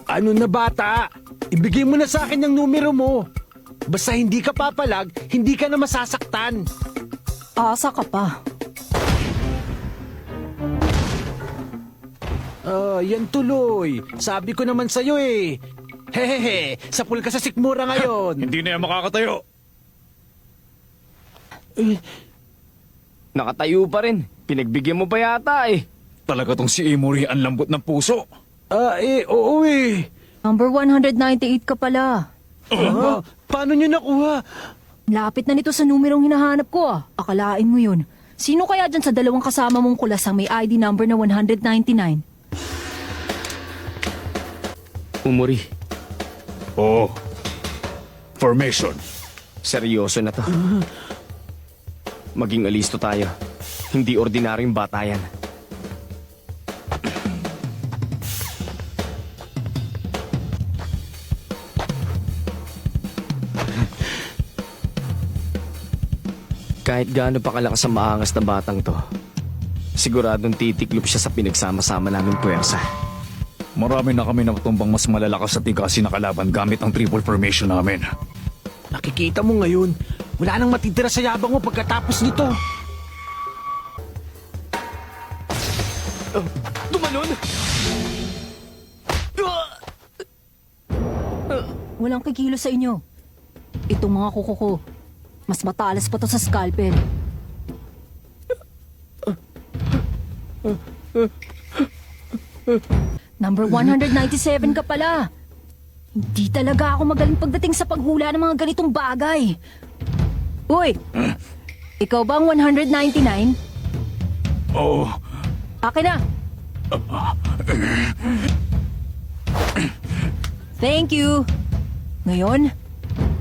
Ano na bata? Ibigay mo na sa akin yung numero mo. Basta hindi ka papalag, hindi ka na masasaktan. Asa ka pa. Yan tuloy. Sabi ko naman sa'yo eh. Hehehe, sapul ka sa sikmura ngayon. Hindi na yan makakatayo. Nakatayo pa rin. Pinagbigyan mo pa yata eh. Talaga tong si Emory ang lambot ng puso. Oo eh. Number 198 ka pala. Paano nyo nakuha? Lapit na nito sa numerong hinahanap ko ah. Akalain mo yun. Sino kaya dyan sa dalawang kasama mong kulas ang may ID number na 199? Umuri. Oo. Formation. Seryoso na to. Maging alisto tayo. Hindi ordinaryong bata yan. Kahit gaano pa kalakas ang maangas na batang to, siguradong titiklop siya sa pinagsama-sama naming puwersa. Marami na kami natumbang mas malalakas at tigasi na kalaban gamit ang triple formation namin. Nakikita mo ngayon, wala nang matitira sa yabang mo pagkatapos nito. Tumalon! Walang kikilo sa inyo. Itong mga kuko ko, mas matalas pa to sa scalpel. Number 197 ka pala. Hindi talaga ako magaling pagdating sa paghula ng mga ganitong bagay. Uy! Ikaw ba ang 199? Oo. Akin na! Thank you! Ngayon,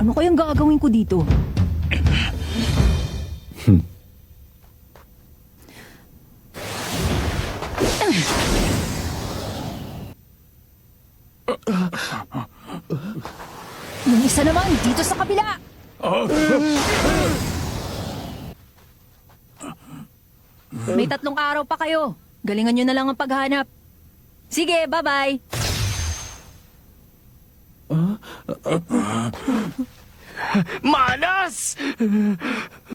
ano kayang gagawin ko dito? Yung isa naman, dito sa kabila! May 3 araw pa kayo. Galingan nyo na lang ang paghanap. Sige, bye-bye! Manas!